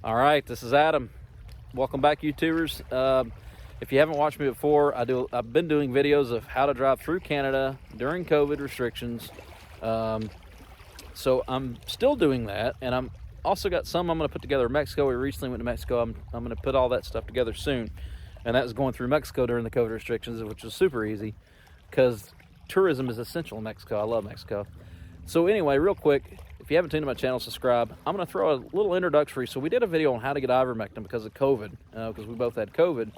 All right, this is Adam. Welcome back, YouTubers. If you haven't watched me before, I've been doing videos of how to drive through Canada during COVID restrictions. So I'm still doing that, and I'm also got some I'm going to put together in Mexico. We recently went to Mexico. I'm going to put all that stuff together soon, and that was going through Mexico during the COVID restrictions, which was super easy because tourism is essential in Mexico. I love Mexico. So anyway, real quick, if you haven't tuned to my channel, subscribe. I'm going to throw a little introductory. So we did a video on how to get ivermectin because of COVID, because we both had COVID,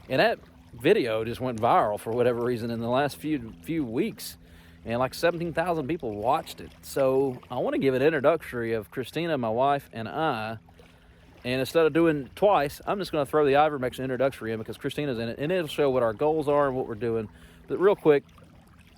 and that video just went viral for whatever reason in the last few weeks, and like 17,000 people watched it. So I want to give an introductory of Christina, my wife, and I. And instead of doing it twice, I'm just going to throw the ivermectin introductory in because Christina's in it, and it'll show what our goals are and what we're doing. But real quick,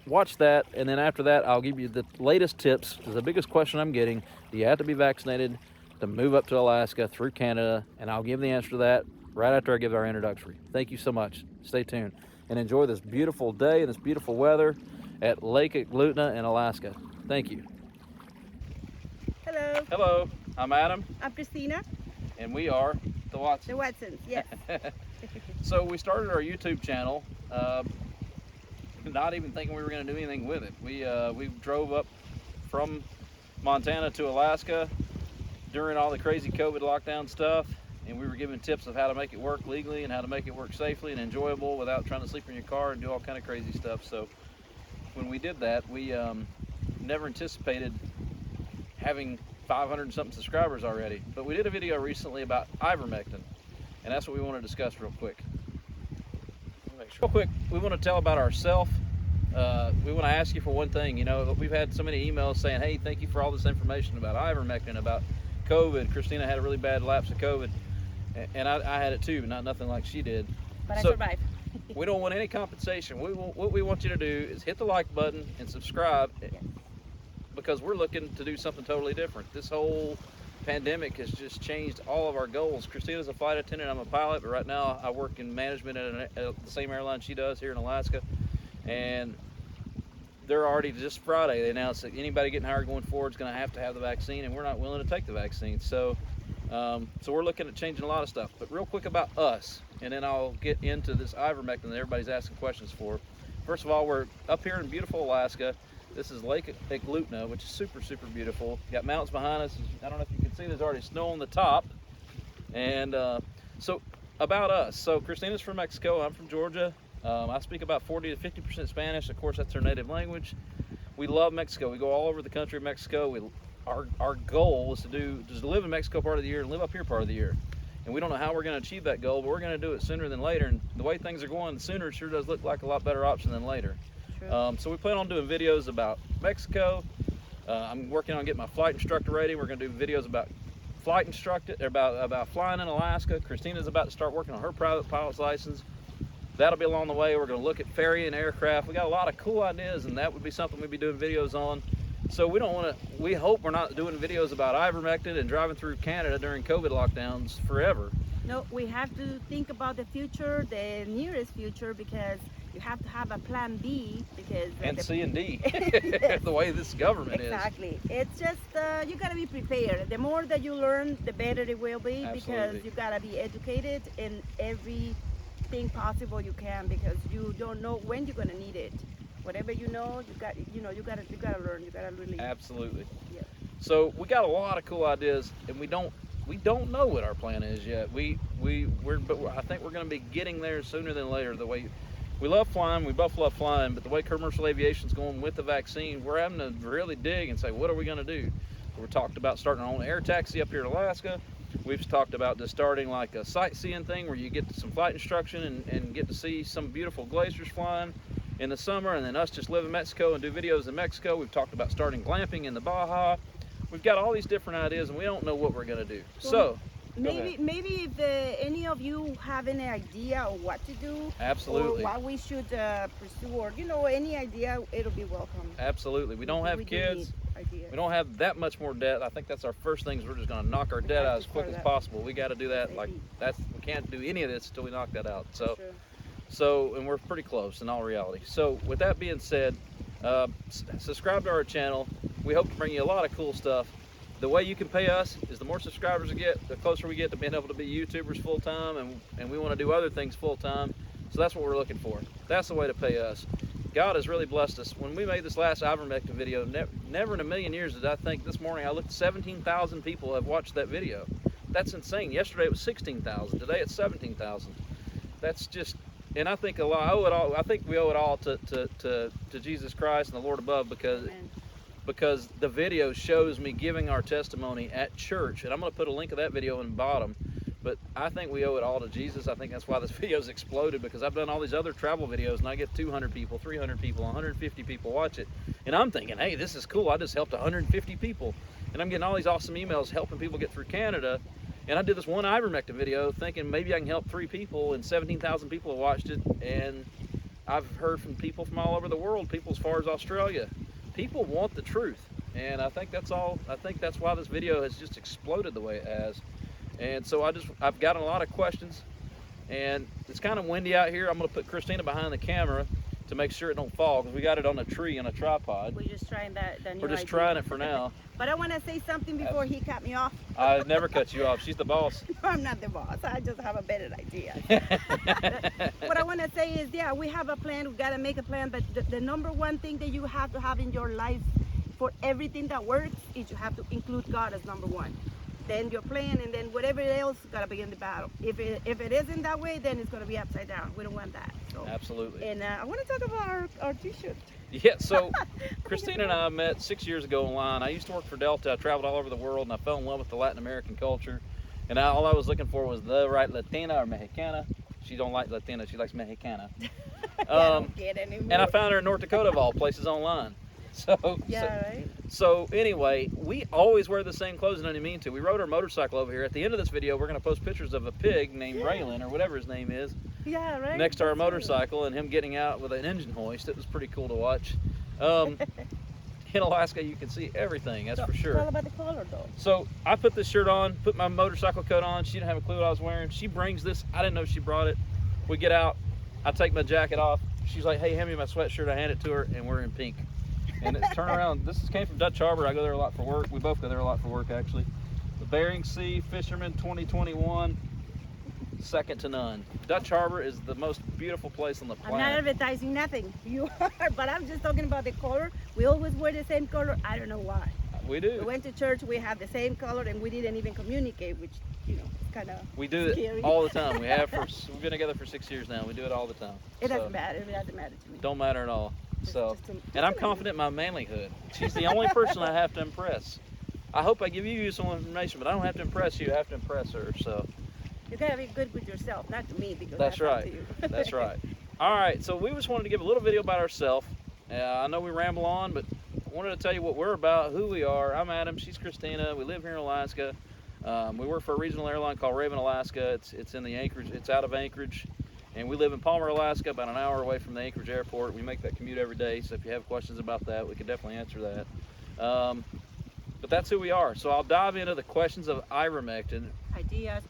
watch that, and then after that, I'll give you the latest tips. Because the biggest question I'm getting: do you have to be vaccinated to move up to Alaska through Canada? And I'll give the answer to that right after I give our introductory. Thank you so much. Stay tuned and enjoy this beautiful day and this beautiful weather at Lake Eglutna in Alaska. Thank you. Hello. Hello, I'm Adam. I'm Christina. And we are the Watsons. The Watsons, yes. So we started our YouTube channel, not even thinking we were going to do anything with it. We drove up from Montana to Alaska during all the crazy COVID lockdown stuff, and we were giving tips of how to make it work legally and how to make it work safely and enjoyable without trying to sleep in your car and do all kind of crazy stuff. So when we did that, we never anticipated having 500 and something subscribers already. But we did a video recently about ivermectin, and that's what we want to discuss real quick. Real quick, we want to tell about ourselves. We want to ask you for one thing. You know, we've had so many emails saying, hey, thank you for all this information about ivermectin, about COVID. Christina had a really bad lapse of COVID, and I had it too, but not nothing like she did. But I survived. We don't want any compensation. What we want you to do is hit the like button and subscribe. Yes. Because we're looking to do something totally different. This whole pandemic has just changed all of our goals. Christina's a flight attendant, I'm a pilot, but right now I work in management at the same airline she does here in Alaska. And they're already, just Friday, they announced that anybody getting hired going forward is going to have the vaccine, and we're not willing to take the vaccine. So we're looking at changing a lot of stuff. But real quick about us, and then I'll get into this ivermectin that everybody's asking questions for. First of all, we're up here in beautiful Alaska. This is Lake Eglutna, which is super, super beautiful. You got mountains behind us. I don't know if you can see, there's already snow on the top. And so about us. So Christina's from Mexico, I'm from Georgia. I speak about 40 to 50% Spanish. Of course, that's her native language. We love Mexico. We go all over the country of Mexico. Our goal is to live in Mexico part of the year and live up here part of the year. And we don't know how we're going to achieve that goal, but we're going to do it sooner than later. And the way things are going, sooner it sure does look like a lot better option than later. So we plan on doing videos about Mexico. I'm working on getting my flight instructor ready. We're going to do videos about flight instructor, about flying in Alaska. Christina's about to start working on her private pilot's license. That'll be along the way. We're going to look at ferry and aircraft. We got a lot of cool ideas, and that would be something we'd be doing videos on. So we hope we're not doing videos about ivermectin and driving through Canada during COVID lockdowns forever. No, we have to think about the future, the nearest future, because you have to have a plan B, because and C and D. Yes. The way this government exactly. It's just you got to be prepared. The more that you learn, the better it will be. Absolutely. Because you got to be educated in everything possible you can, because you don't know when you're going to need it. Whatever you know, you got to learn. You got to really. Absolutely. Yeah. So we got a lot of cool ideas, and we don't know what our plan is yet. But I think we're going to be getting there sooner than later. The way we love flying, we both love flying, but the way commercial aviation's going with the vaccine, we're having to really dig and say, what are we going to do? We're talked about starting our own air taxi up here in Alaska. We've talked about just starting like a sightseeing thing where you get some flight instruction and get to see some beautiful glaciers flying in the summer, and then us just live in Mexico and do videos in Mexico. We've talked about starting glamping in the Baja. We've got all these different ideas, and we don't know what we're going to do. Well, so maybe if any of you have any idea of what to do, absolutely, or what we should pursue, or any idea, it'll be welcome. Absolutely. We don't have kids. We don't have that much more debt. I think that's our first thing, is we're just going to knock our debt out as quick as possible. We got to do that. We can't do any of this until we knock that out. So and we're pretty close in all reality. So with that being said, subscribe to our channel. We hope to bring you a lot of cool stuff. the way you can pay us is the more subscribers we get, the closer we get to being able to be YouTubers full time, and we want to do other things full time. So that's what we're looking for. That's the way to pay us. God has really blessed us. When we made this last ivermectin video, never in a million years did I think. This morning I looked, 17,000 people have watched that video. That's insane. Yesterday it was 16,000. Today it's 17,000. That's just, and I think I think we owe it all to Jesus Christ and the Lord above, because the video shows me giving our testimony at church, and I'm going to put a link of that video in the bottom. But I think we owe it all to Jesus. I think that's why this video's exploded, because I've done all these other travel videos and I get 200 people, 300 people, 150 people watch it. And I'm thinking, hey, this is cool. I just helped 150 people. And I'm getting all these awesome emails helping people get through Canada. And I did this one ivermectin video thinking maybe I can help 3 people, and 17,000 people have watched it. And I've heard from people from all over the world, people as far as Australia. People want the truth. And I think that's all. I think that's why this video has just exploded the way it has. And so I've gotten a lot of questions, and it's kind of windy out here. I'm going to put Christina behind the camera to make sure it don't fall, because we got it on a tree on a tripod. We're just trying the new We're just idea. Trying it for now. But I want to say something before he cut me off. I never cut you off. She's the boss. No, I'm not the boss. I just have a better idea. What I want to say is, yeah, we have a plan. We got to make a plan. But the number one thing that you have to have in your life for everything that works is you have to include God as number one. Then your plan, and then whatever else got to begin the battle. If it isn't that way, then it's going to be upside down. We don't want that. So. Absolutely. And I want to talk about our t-shirt. Yeah, so Christina and I met 6 years ago online. I used to work for Delta. I traveled all over the world, and I fell in love with the Latin American culture. And all I was looking for was the right Latina or Mexicana. She don't like Latina. She likes Mexicana. I don't get anymore. And I found her in North Dakota, of all places, online. Right. So anyway, we always wear the same clothes, and I didn't mean to. We rode our motorcycle over here. At the end of this video, we're going to post pictures of a pig named Raylan, or whatever his name is, right. next to our motorcycle, and him getting out with an engine hoist. It was pretty cool to watch. In Alaska, you can see everything, that's for sure. Tell about the color, though. So I put this shirt on, put my motorcycle coat on. She didn't have a clue what I was wearing. She brings this. I didn't know she brought it. We get out. I take my jacket off. She's like, hey, hand me my sweatshirt. I hand it to her, and we're in pink. And it's turn around. This came from Dutch Harbor. I go there a lot for work. We both go there a lot for work, actually. The Bering Sea Fisherman 2021, second to none. Dutch Harbor is the most beautiful place on the planet. I'm not advertising nothing. You are, but I'm just talking about the color. We always wear the same color. I don't know why. We do. We went to church. We have the same color, and we didn't even communicate, which, you know, it's kind of We do scary. it all the time. We've been together for 6 years now. We do it all the time. It doesn't matter. It doesn't matter to me. Don't matter at all. So, just and I'm confident in my manlyhood. She's the only person I have to impress. I hope I give you useful information, but I don't have to impress you. I have to impress her. So You gotta be good with yourself, not to me, because that's up right. to you. That's right. All right. So we just wanted to give a little video about ourselves. I know we ramble on, but I wanted to tell you what we're about, who we are. I'm Adam. She's Christina. We live here in Alaska. We work for a regional airline called Raven, Alaska. It's in the Anchorage. It's out of Anchorage. And we live in Palmer, Alaska, about an hour away from the Anchorage airport. We make that commute every day, so if you have questions about that, we could definitely answer that. But that's who we are. So I'll dive into the questions of ivermectin. Ideas,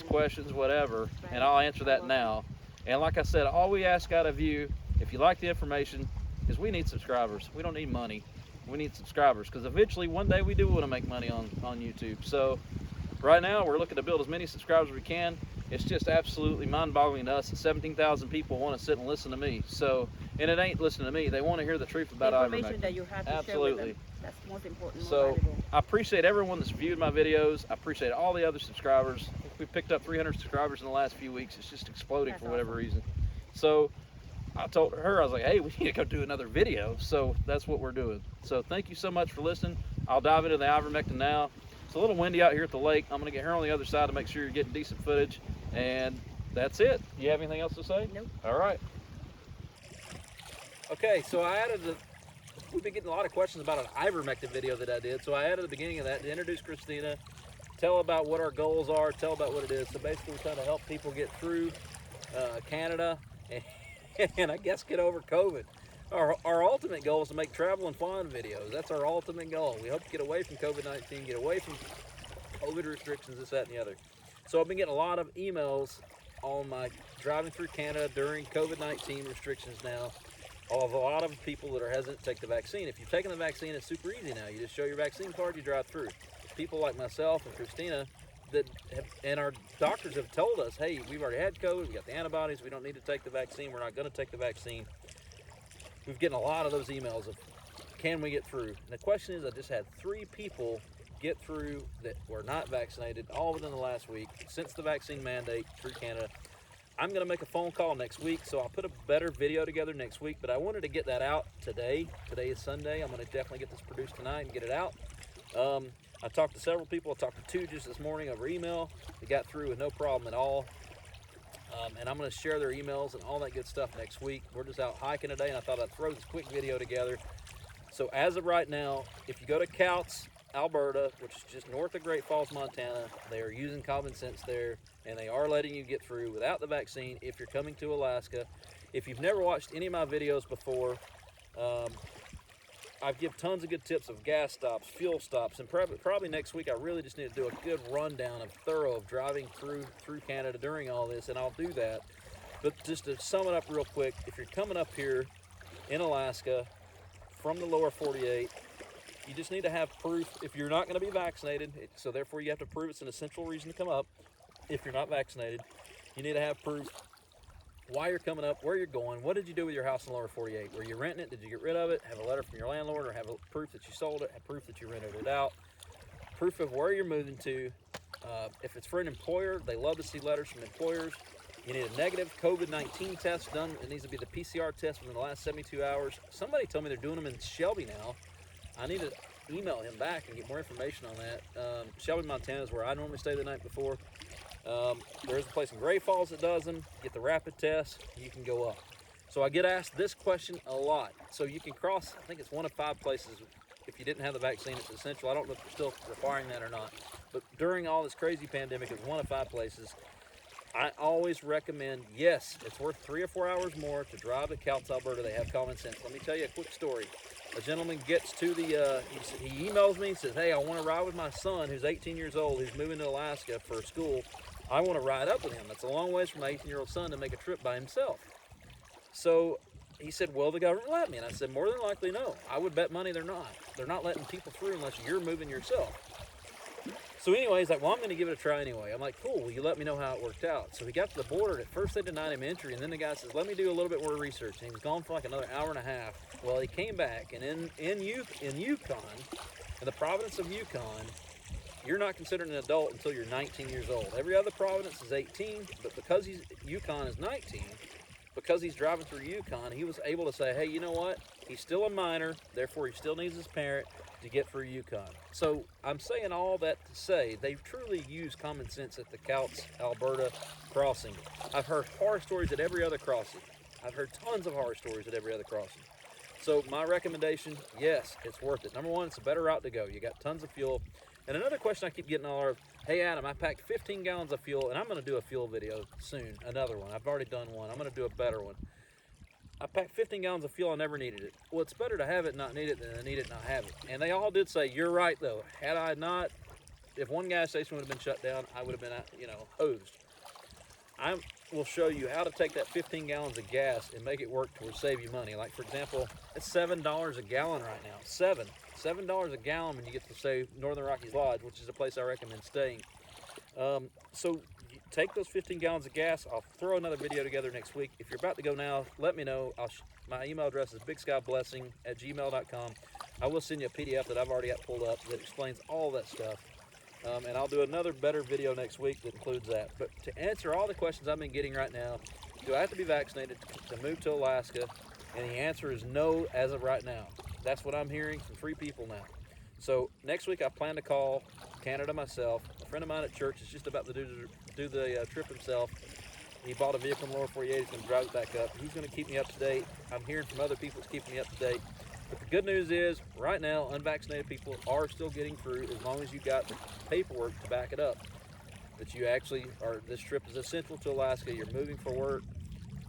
questions, whatever, Right. and I'll answer that now. And like I said, all we ask out of you, if you like the information, is we need subscribers. We don't need money. We need subscribers, because eventually one day we do want to make money on YouTube. So right now we're looking to build as many subscribers as we can. It's just absolutely mind-boggling to us that 17,000 people want to sit and listen to me. So, and it ain't listening to me. They want to hear the truth about the information ivermectin. that you have to Absolutely. share with them. That's the most important. More So valuable. I appreciate everyone that's viewed my videos. I appreciate all the other subscribers. I think we picked up 300 subscribers in the last few weeks. It's just exploding That's for whatever awesome. reason. So I told her, I was like, hey, we need to go do another video. So that's what we're doing. So thank you so much for listening. I'll dive into the ivermectin now. It's a little windy out here at the lake. I'm going to get her on the other side to make sure you're getting decent footage. And that's it. You have anything else to say? Nope. All right. Okay, so I added we've been getting a lot of questions about an ivermectin video that I did. So I added the beginning of that to introduce Christina, tell about what our goals are, tell about what it is. So basically we're trying to help people get through Canada and I guess get over COVID. Our ultimate goal is to make travel and fun videos. That's our ultimate goal. We hope to get away from COVID-19, get away from COVID restrictions, this, that, and the other. So I've been getting a lot of emails on my driving through Canada during COVID-19 restrictions now of a lot of people that are hesitant to take the vaccine. If you've taken the vaccine, it's super easy now. You just show your vaccine card, you drive through. people like myself and Christina that have, and our doctors have told us, hey, we've already had COVID, we got the antibodies, we don't need to take the vaccine, we're not going to take the vaccine. We've getting a lot of those emails of, can we get through? And the question is, I just had 3 people get through that were not vaccinated, all within the last week, since the vaccine mandate through Canada. I'm going to make a phone call next week, so I'll put a better video together next week, but I wanted to get that out today. Today is Sunday. I'm going to definitely get this produced tonight and get it out. I talked to several people. I talked to 2 just this morning over email. They got through with no problem at all. And I'm going to share their emails and all that good stuff next week. We're just out hiking today, and I thought I'd throw this quick video together. So as of right now, if you go to Couts, Alberta, which is just north of Great Falls, Montana, they are using common sense there, and they are letting you get through without the vaccine if you're coming to Alaska. If you've never watched any of my videos before, I give tons of good tips of gas stops, fuel stops, and probably next week I really just need to do a good rundown of driving through Canada during all this, and I'll do that. But just to sum it up real quick, if you're coming up here in Alaska from the lower 48, you just need to have proof if you're not going to be vaccinated, so therefore you have to prove it's an essential reason to come up. If you're not vaccinated, you need to have proof why you're coming up, where you're going, what did you do with your house in the lower 48? Were you renting it? Did you get rid of it? Have a letter from your landlord, or have a proof that you sold it, have proof that you rented it out, proof of where you're moving to. If it's for an employer, they love to see letters from employers. You need a negative COVID-19 test done. It needs to be the PCR test within the last 72 hours. Somebody told me they're doing them in Shelby now. I need to email him back and get more information on that. Shelby, Montana is where I normally stay the night before. There's a place in Great Falls that does them. Get the rapid test, you can go up. So I get asked this question a lot. So you can cross, I think it's 1 of 5 places. If you didn't have the vaccine, it's essential. I don't know if they're still requiring that or not. But during all this crazy pandemic, it's 1 of 5 places. I always recommend, yes, it's worth 3 or 4 hours more to drive to Couts, Alberta. They have common sense. Let me tell you a quick story. A gentleman gets to the, he emails me and says, hey, I want to ride with my son who's 18 years old, who's moving to Alaska for school. I want to ride up with him. That's a long ways from my 18-year-old son to make a trip by himself. So he said, will the government let me? And I said, more than likely, no. I would bet money they're not. They're not letting people through unless you're moving yourself. So anyway, he's like, well, I'm going to give it a try anyway. I'm like, cool, will you let me know how it worked out? So he got to the border. At first they denied him entry, and then the guy says, let me do a little bit more research. And he was gone for like another hour and a half. Well, he came back, and in Yukon, in the province of Yukon, you're not considered an adult until you're 19 years old. Every other province is 18, but because Yukon is 19, because he's driving through Yukon, he was able to say, hey, you know what? He's still a minor, therefore he still needs his parent to get through Yukon. So I'm saying all that to say they've truly used common sense at the Couts, Alberta crossing. I've heard horror stories at every other crossing. I've heard tons of horror stories at every other crossing. So my recommendation, yes, it's worth it. Number 1, it's a better route to go. You got tons of fuel. And another question I keep getting all are, hey Adam, I packed 15 gallons of fuel, and I'm going to do a fuel video soon, another one. I've already done one. I'm going to do a better one. I packed 15 gallons of fuel, I never needed it. Well, it's better to have it, not need it, than to need it, not have it. And they all did say, you're right though. Had I not, if one gas station would have been shut down, I would have been, hosed. I will show you how to take that 15 gallons of gas and make it work to save you money. Like for example, it's $7 a gallon right now. $7 a gallon when you get to say Northern Rockies Lodge, which is a place I recommend staying. So you take those 15 gallons of gas. I'll throw another video together next week. If you're about to go now, let me know. My email address is bigskyblessing@gmail.com. I will send you a PDF that I've already got pulled up that explains all that stuff. And I'll do another better video next week that includes that. But to answer all the questions I've been getting right now, do I have to be vaccinated to move to Alaska? And the answer is no as of right now. That's what I'm hearing from 3 people now. So next week I plan to call Canada myself. A friend of mine at church is just about to do the trip himself. He bought a vehicle in the lower 48. He's going to drive it back up. He's going to keep me up to date. I'm hearing from other people that's keeping me up to date. But the good news is, right now, unvaccinated people are still getting through as long as you got the paperwork to back it up. That you actually are, this trip is essential to Alaska, you're moving for work.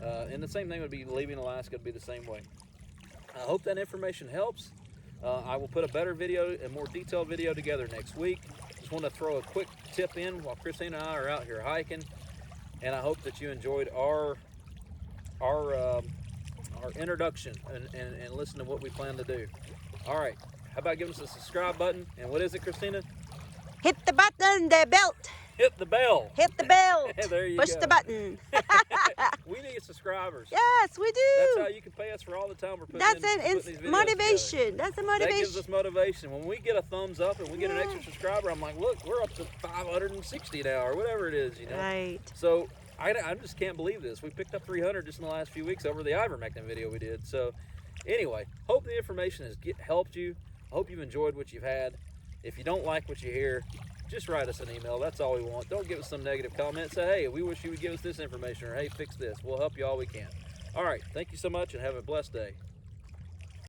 And the same thing would be leaving Alaska, would be the same way. I hope that information helps. I will put a better video and more detailed video together next week. Just want to throw a quick tip in while Christina and I are out here hiking. And I hope that you enjoyed our introduction and listen to what we plan to do. All right, how about giving us a subscribe button? And what is it, Christina? Hit the button, the belt. Hit the bell. Hit the belt. There you Push go. the button. We need subscribers. Yes, we do. That's how you can pay us for all the time we're putting That's putting these videos motivation. together. That's a That motivation. gives us motivation. When we get a thumbs up and we get an extra subscriber, I'm like, look, we're up to 560 now, or whatever it is, you know. Right. So I just can't believe this. We picked up 300 just in the last few weeks over the ivermectin video we did. So anyway, hope the information has helped you. I hope you've enjoyed what you've had. If you don't like what you hear, just write us an email. That's all we want. Don't give us some negative comment. Say, hey, we wish you would give us this information, or hey, fix this. We'll help you all we can. All right. Thank you so much, and have a blessed day.